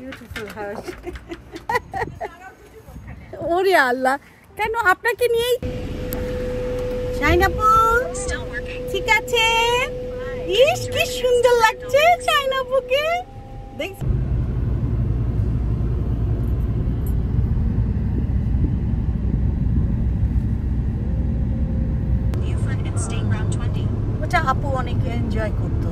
Beautiful house. ওরে আল্লাহ, কেন আপনাকে নিয়েই? শাহিন আপু ঠিক আছে? ইস কি সুন্দর লাগছে শাহিন আপুকে। দেখ ওটা আপু অনেক এনজয় করতো।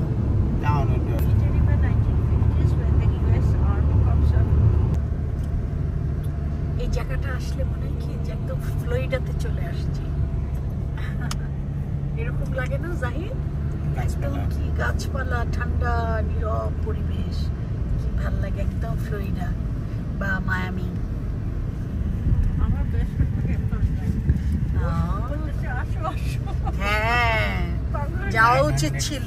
এই জায়গাটা আসলে মনে হয় কি যে একদম ফ্লোরিডাতে চলে আসছি, এরকম লাগে না জাহিদ? একদম কি গাছপালা, ঠান্ডা নীরব পরিবেশ, কি ভাল লাগে, একদম ফ্লোরিডা বা মায়ামি। হ্যাঁ যাওয়া উচিত ছিল।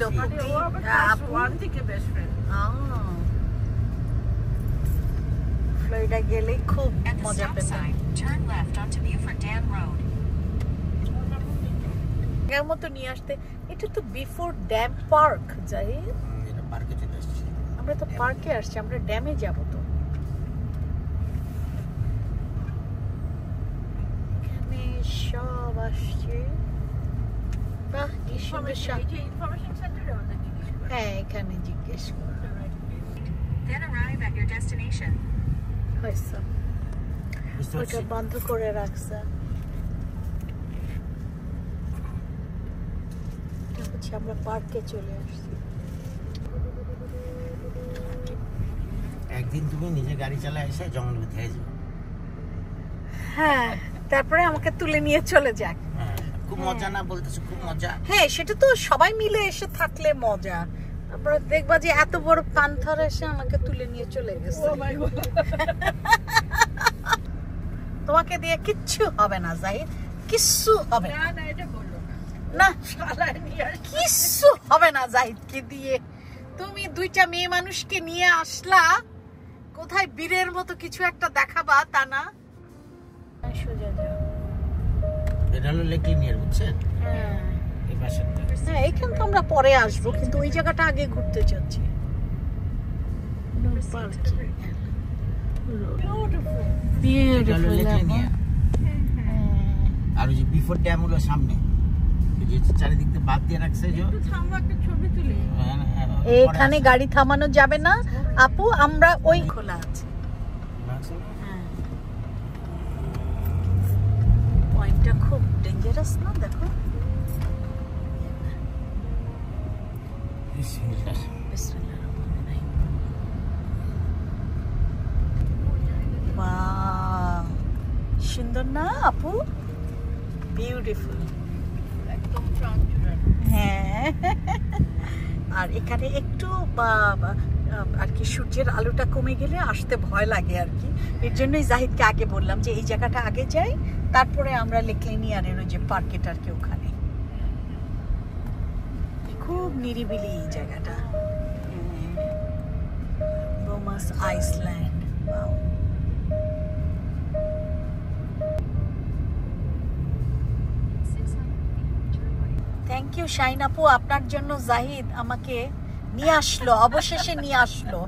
ফ্লোরিডা গেলেই খুব মজা পেতাম। এর মতো নিয়ে আসতে। এটা তো বিফোর ড্যাম পার্ক যাই, আমরা তো পার্কে আসছি, আমরা ড্যামে যাব তো। এখানে সব আসছে। বাহ কি সুন্দর। হ্যাঁ এখানে জিজ্ঞেস করো। ওটা বন্ধ করে রাখছে। আমরা পার্কে চলে আসছি। একদিন তুমি নিজে গাড়ি চালায় এসে জঙ্গল ভিতরে যাও। হ্যাঁ তারপরে আমাকে তুলে নিয়ে চলে যাক। খুব মজা না বলতেছো? খুব মজা। হ্যাঁ সেটা তো সবাই মিলে এসে থাকলে মজা। তারপরে দেখবা যে এত বড় পান্থার এসে আমাকে তুলে নিয়ে চলে গেছে। তোমাকে দিয়ে কিচ্ছু হবে না জাহিদ, কিচ্ছু হবে না। না কিচ্ছু হবে না জাহিদকে দিয়ে। তুমি দুইটা মেয়ে মানুষকে নিয়ে আসলা, কোথায় বীরের মতো কিছু একটা দেখাবা তা না। সোজা যাও। এটা হলো লেক লিনিয়ার, বুঝছেন? হ্যাঁ এই পাশেরটা। হ্যাঁ এখান তো আমরা পরে আসবো, কিন্তু ওই জায়গাটা আগে ঘুরতে চাচ্ছি। আর ওই যে বিফোর ড্যাম হলো সামনে, যে চারিদিক দিয়ে বাদ দিয়ে রাখছে। এখানে গাড়ি থামানো যাবে না আপু, আমরা ওই খোলা আছে। পয়েন্টটা খুব ডেঞ্জারাস না? দেখো সুন্দর না আপু? বিউটিফুল একদম। হ্যাঁ আর এখানে একটু আর কি সূর্যের আলোটা কমে গেলে আসতে ভয় লাগে আর কি। এর জন্যই জাহিদকে আগে বললাম যে এই জায়গাটা আগে যাই, তারপরে আমরা লেক লিনিয়ারের ওই যে পার্কেট আর কি ওখানে। খুব নিরিবিলি এই জায়গাটা। বোমাস আইসল্যান্ড। থ্যাংক ইউ শাহিন আপু, আপনার জন্য জাহিদ আমাকে নিয়ে আসলো, অবশেষে নিয়ে আসলো।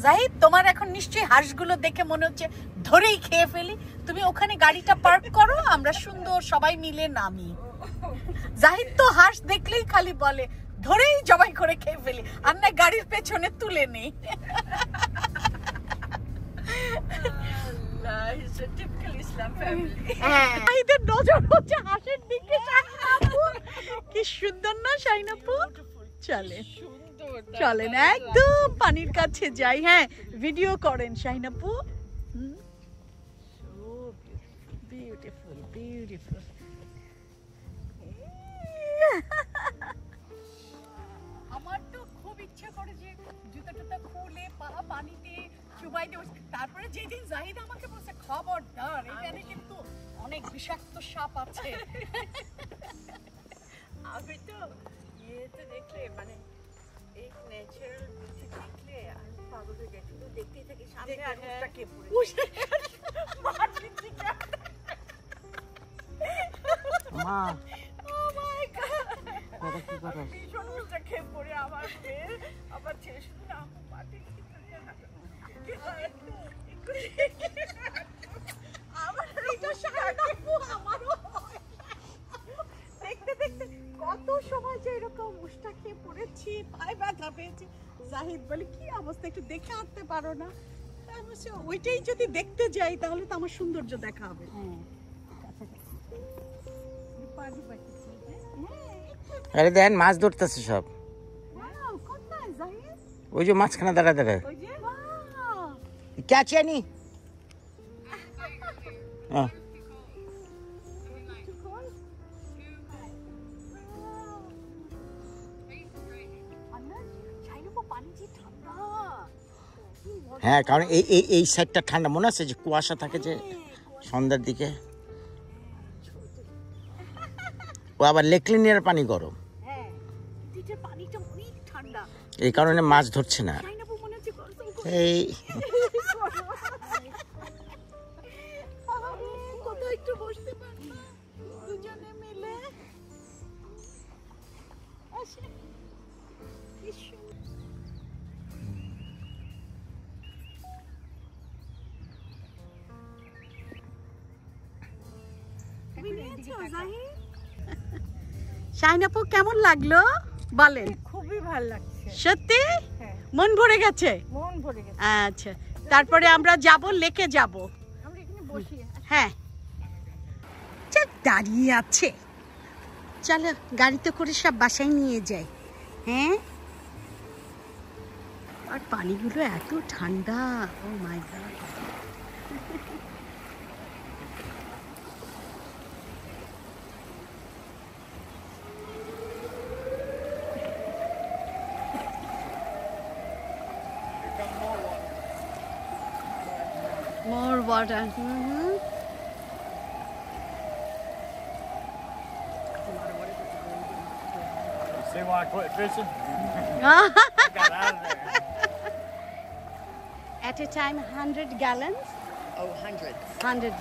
জাহিদ তোমার এখন নিশ্চয়ই হাঁসগুলো দেখে মনে হচ্ছে ধরেই খেয়ে ফেলি। তুমি ওখানে গাড়িটা পার্ক করো, আমরা সুন্দর সবাই মিলে নামি। জাহিদ তো হাঁস দেখলেই খালি বলে ধরেই জবাই করে খেয়ে ফেলি, আর না গাড়ির পেছনে তুলে নেই। কি সুন্দর না শাহিন আপু? চলেন চলেন একদম পানির কাছে যাই। হ্যাঁ ভিডিও করেন শাহিন আপু। Beautiful beautiful. আমার তো খুব ইচ্ছে করে যে জুতা টুতা খুলে পানিতে চুবাই দেব। তারপরে যেদিন জাহিদ আমাকে বলছে খবরদার এখানে কিন্তু অনেক বিষাক্ত সাপ আছে। আমি তো ইয়েতে দেখলে মানে এই ন্যাচারাল বিউটি দেখলে আমি পাগল হয়ে যাই, শুধু দেখতেই থাকি সামনে আর উঠটাকে পড়ে মা। ও মাই গড কথা কি করো? ভীষণ উষ্টা খেয়ে পড়ে আমার মেয়ে আবার ছেলে শুধু না আপু পাটি দেখতে দেখতে কত সময় যে এরকম উষ্টা খেয়ে পড়েছি, পায়ে ব্যথা পেয়েছি। জাহিদ বলে কি অবস্থা, একটু দেখে আসতে পারো না? ওইটাই যদি দেখতে যাই তাহলে তো আমার সৌন্দর্য দেখা হবে। আরে দেন মাছ ধরতেছে সব, ওই যে মাঝখানে দাঁড়া দাঁড়া क्या चाहिए नहीं हाँ হ্যাঁ, কারণ এই সাইডটা ঠান্ডা, মনে আছে যে কুয়াশা থাকে যে সন্ধ্যার দিকে, ও আবার লেকলিনিয়ার পানি গরম, এই কারণে মাছ ধরছে না। এই একটু বসতে পারবো দুজনে মিলে। শাহিন আপু কেমন লাগলো বলেন? খুবই ভালো লাগছে সত্যি, মন ভরে গেছে, মন ভরে গেছে। আচ্ছা, তারপরে আমরা যাব লেকে যাব, আমরা এখানে বসি। হ্যাঁ দাঁড়িয়ে আছে, চলো গাড়িতে করে সব বাসায় নিয়ে যাই। হ্যাঁ, আর পানিগুলো এত ঠান্ডা, ও মাই god. More water. See why I quit fishing? Got out of there. At a time, 100 gallons. Oh, hundreds. 100.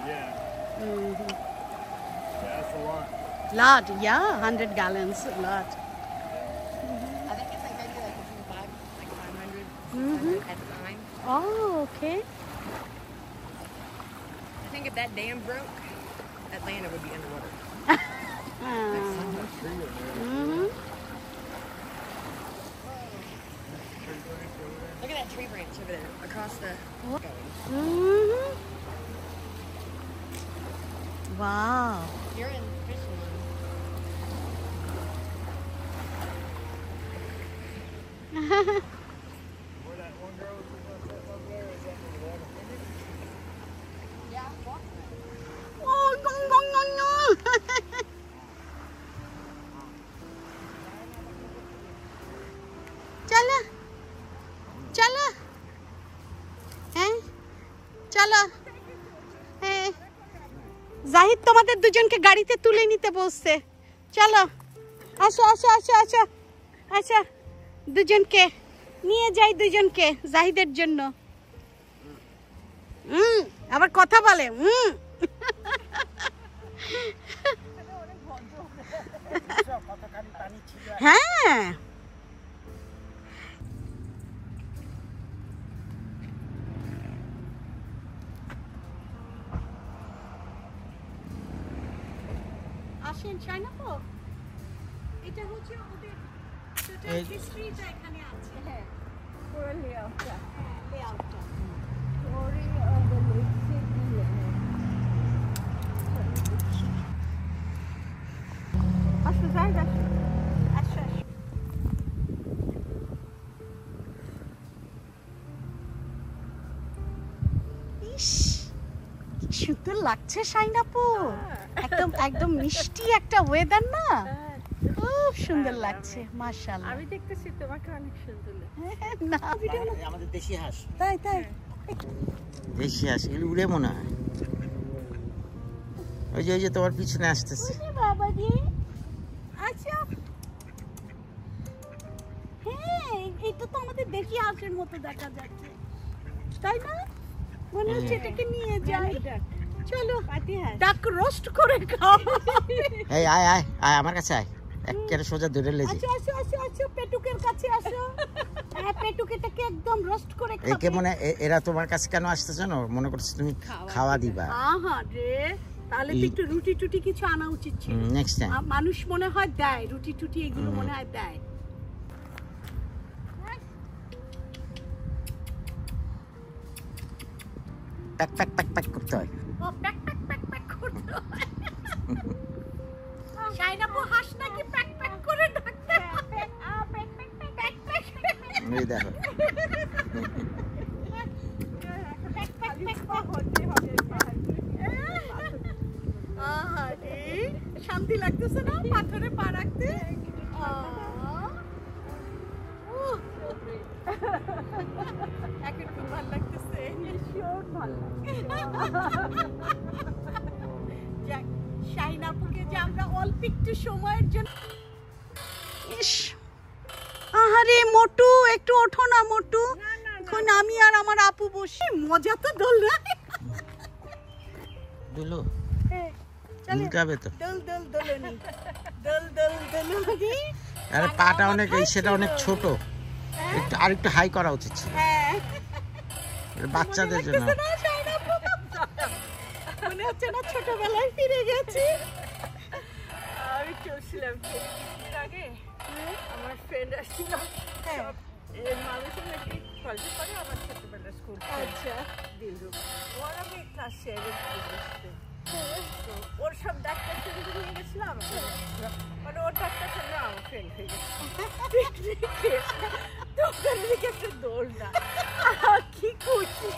Yeah. Mm-hmm. Yeah, that's a lot. Lot, yeah, 100 gallons, a lot. I think it's like maybe like between 500 Mm-hmm. at the time. Oh, okay. I think if that dam broke, Atlanta would be underwater. Mm-hmm. Look at that tree branch over there across the. Mm-hmm. Wow. You're in fishing line. Where that one girl was over there, is that the water? Yeah, walk. Oh, gong, gong, gong, gong. চলো চলো, হ্যাঁ চলো। হ্যাঁ, জাহিদ তোমাদের দুজনকে গাড়িতে তুলে নিতে বসছে, চলো আসো আসো আসো আসো আচ্ছা, দুজনকে নিয়ে যাই, দুজনকে জাহিদের জন্য। আবার কথা বলে। হ্যাঁ, আসেন শাইনাপো, এটা হচ্ছে ওদের টোটাল হিস্ট্রিটা এখানে আছে। হ্যাঁ, পুরো লেআউটটা, লেআউটটা story of the lake city. আসো যাই, আসো আসো আসো। ইস, কি সুন্দর লাগছে শাইনাপু, একদম একদম মিষ্টি একটা ওয়েদার না, খুব সুন্দর লাগছে মাশাআল্লাহ। আমি দেখতেছি তোমাকে অনেক সুন্দর লাগছে। না আমাদের দেশি হাঁস, তাই তাই, দেশি হাঁস এগুলো উড়ে মনে হয়। ওই যে তোমার পিছনে আসতেছে। বাবা রে, আচ্ছা হ্যাঁ, এটা তো আমাদের দেশি হাঁসের মতো দেখা যাচ্ছে, তাই না? মনে হচ্ছে এটাকে নিয়ে যাই, চলো ডাক রোস্ট করে খাও। এই আয় আয় আয় আমার কাছে আয়, একেবারে সোজা ধরে লেজি। আসো আসো আসো আসো পেটুকের কাছে আসো। হ্যাঁ পেটুকেটাকে একদম রোস্ট করে খাবে। একে মনে এরা তোমার কাছে কেন আসতে জানো? মনে করছে তুমি খাওয়া দিবা। আহা রে, তাহলে তো একটু রুটি টুটি কিছু আনা উচিত ছিল। নেক্সট টাইম মানুষ মনে হয় দেয় রুটি টুটি, এগুলো মনে হয় দেয়। প্যাক প্যাক প্যাক প্যাক করতে হয়। ও প্যাক প্যাক প্যাক প্যাক করতে হয়। শাইনাপু হাঁস নাকি প্যাক প্যাক করে ডাকতে হয়। Pack pack pack pack pack. এই দেখো প্যাক প্যাক প্যাক হতে হবে। আহা রে, শান্তি লাগতেছে না পাথরে পা রাখতে? এখন খুব ভালো লাগতেছে। যাক, শাইনাপুকে যে আমরা অল্প একটু সময়ের জন্য। ইস, আহারে মোটু, একটু ওঠো না মোটু। এখন আমি আর আমার আপু বসি, মজা তো দোলনা। দুলু হ্যাঁ, উল্টাবে তো। দোল দোল দোলনি, দোল দোল দোলনি। আরে পাটা অনেক, এই সেটা অনেক ছোট, একটু আর একটু হাই করা উচিত ছিল। হ্যাঁ, এটা বাচ্চাদের জন্য। মনে হচ্ছে না ছোটবেলায় ফিরে গেছি। আমি চলছিলাম কিছুদিন আগে, আমার ফ্রেন্ড আসছিল। হ্যাঁ, এর মানুষের নাকি কলেজে পড়ে, আমার ছোটবেলার স্কুল আচ্ছা দিলরুম। ওর আমি ক্লাস 7 পড়তে, তো ওর সব ডাক্তার ফ্রেন্ড হয়ে গেছিল, আমাকে মানে ওর ডাক্তার ফ্রেন্ড আমার ফ্রেন্ড হয়ে গেছে। তো ওখানে দিকে একটা দৌড় না, কি খুশি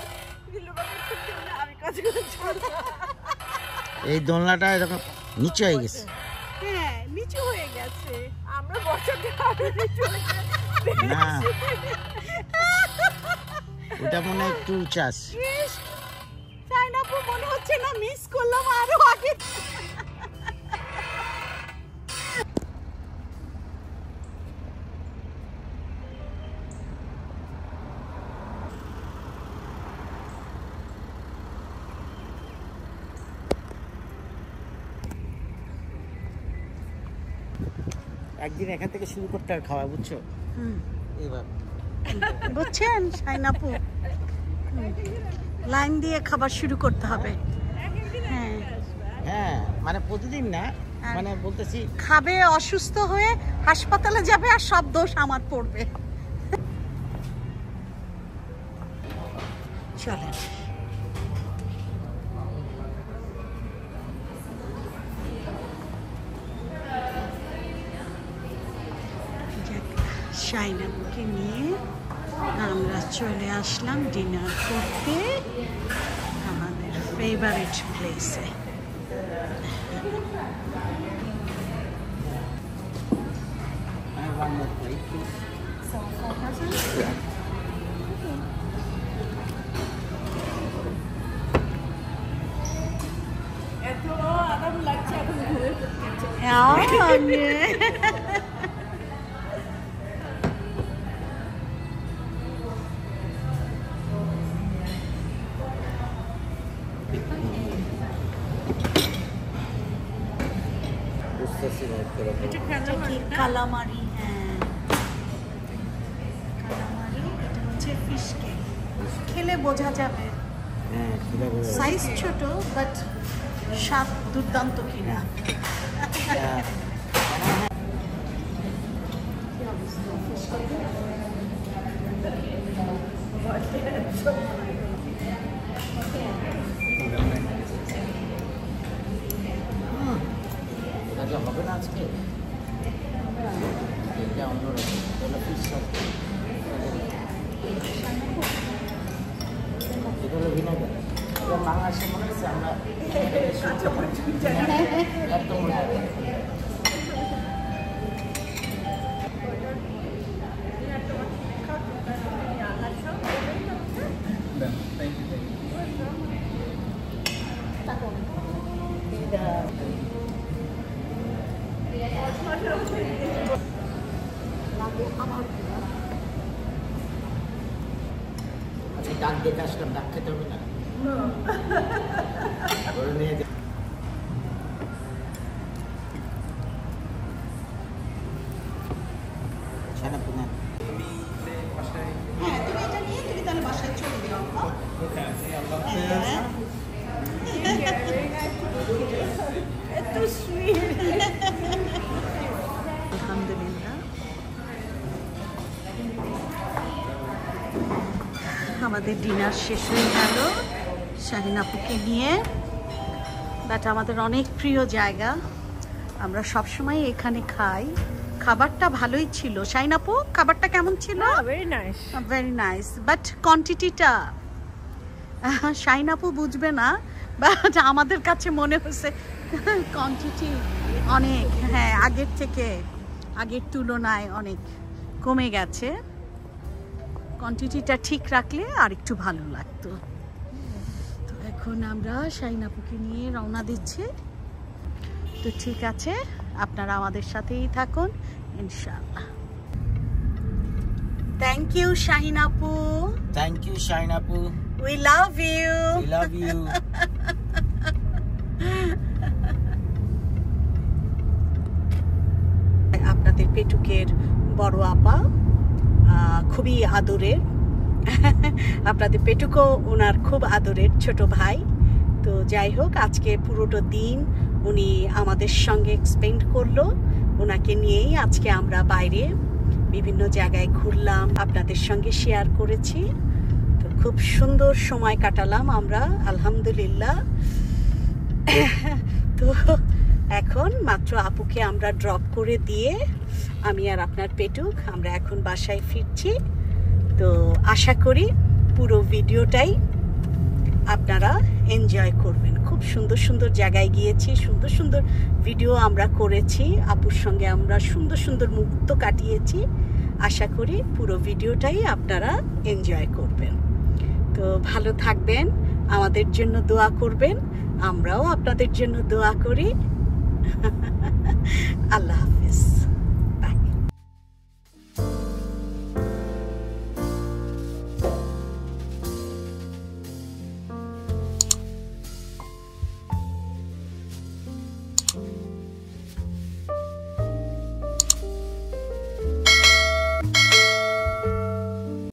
দিলরুমের ছুটি হলে আমি কাজ করে চলবো। এই দোলনাটা এরকম নিচু হয়ে গেছে। হ্যাঁ, নিচু হয়ে গেছে। আমরা বছরটা আগে চলে না ওটা মনে হয় একটু উঁচা আছে। ইস, শাইনাপু মনে হচ্ছে না মিস করলাম আরো আগে। একদিন এখান থেকে শুরু করতে হবে খাওয়া, বুঝছো? এইভাবে বুঝছেন শাইনাপু, লাইন দিয়ে খাবার শুরু করতে হবে। হ্যাঁ, হ্যাঁ, মানে প্রতিদিন না, মানে বলতেছি খাবে, অসুস্থ হয়ে হাসপাতালে যাবে, আর সব দোষ আমার পড়বে। চলেন। শাইনাপুকে নিয়ে আমরা চলে আসলাম ডিনার করতে আমাদের ফেভারিট প্লেসে। এত আরাম লাগছে এখন ঘুরে পড়তে। কালামারি, হ্যাঁ কালামারি, এটা হচ্ছে ফিশ কেক। খেলে বোঝা যাবে, হ্যাঁ সাইজ ছোট বাট স্বাদ দুর্দান্ত কিনা। হবে না আজকে, এটা অন্যরকম। এটা হলো ভিনেগার। এটা বাংলাদেশে মনে হচ্ছে আমরা একদম ডাক দেখে আসলাম, ডাক খেতে হবে না। নিয়ে শাহিনাপু নেন। হ্যাঁ তুমি এটা নিয়ে তুমি তাহলে বাসায় চলে যাও। এত সুইট। আলহামদুলিল্লাহ আমাদের ডিনার শেষ হয়ে গেল শাহিনাপুকে নিয়ে। বাট আমাদের অনেক প্রিয় জায়গা, আমরা সবসময় এখানে খাই। খাবারটা ভালোই ছিল। শাহিনাপু খাবারটা কেমন ছিল? Very nice. Very nice, but কোয়ান্টিটিটা শাহিনাপু বুঝবে না, বাট আমাদের কাছে মনে হচ্ছে কোয়ান্টিটি অনেক, হ্যাঁ আগের থেকে, আগের তুলনায় অনেক কমে গেছে। কোয়ান্টিটিটা ঠিক রাখলে আর একটু ভালো লাগতো। তো এখন আমরা শাহিনাপুকে নিয়ে রওনা দিচ্ছি। তো ঠিক আছে, আপনারা আমাদের সাথেই থাকুন ইনশাআল্লাহ। থ্যাংক ইউ শাহিনাপু। থ্যাংক ইউ শাহিনাপু। We love you. We love you. আপনাদের পেটুকের বড় আপা খুবই আদরের। আপনাদের পেটুকও ওনার খুব আদরের ছোট ভাই। তো যাই হোক, আজকে পুরোটা দিন উনি আমাদের সঙ্গে স্পেন্ড করলো। ওনাকে নিয়েই আজকে আমরা বাইরে বিভিন্ন জায়গায় ঘুরলাম, আপনাদের সঙ্গে শেয়ার করেছি। তো খুব সুন্দর সময় কাটালাম আমরা, আলহামদুলিল্লাহ। তো এখন মাত্র আপুকে আমরা ড্রপ করে দিয়ে আমি আর আপনার পেটুক আমরা এখন বাসায় ফিরছি। তো আশা করি পুরো ভিডিওটাই আপনারা এনজয় করবেন। খুব সুন্দর সুন্দর জায়গায় গিয়েছি, সুন্দর সুন্দর ভিডিও আমরা করেছি, আপুর সঙ্গে আমরা সুন্দর সুন্দর মুহূর্ত কাটিয়েছি। আশা করি পুরো ভিডিওটাই আপনারা এনজয় করবেন। তো ভালো থাকবেন, আমাদের জন্য দোয়া করবেন, আমরাও আপনাদের জন্য দোয়া করি। আল্লাহ হাফিজ।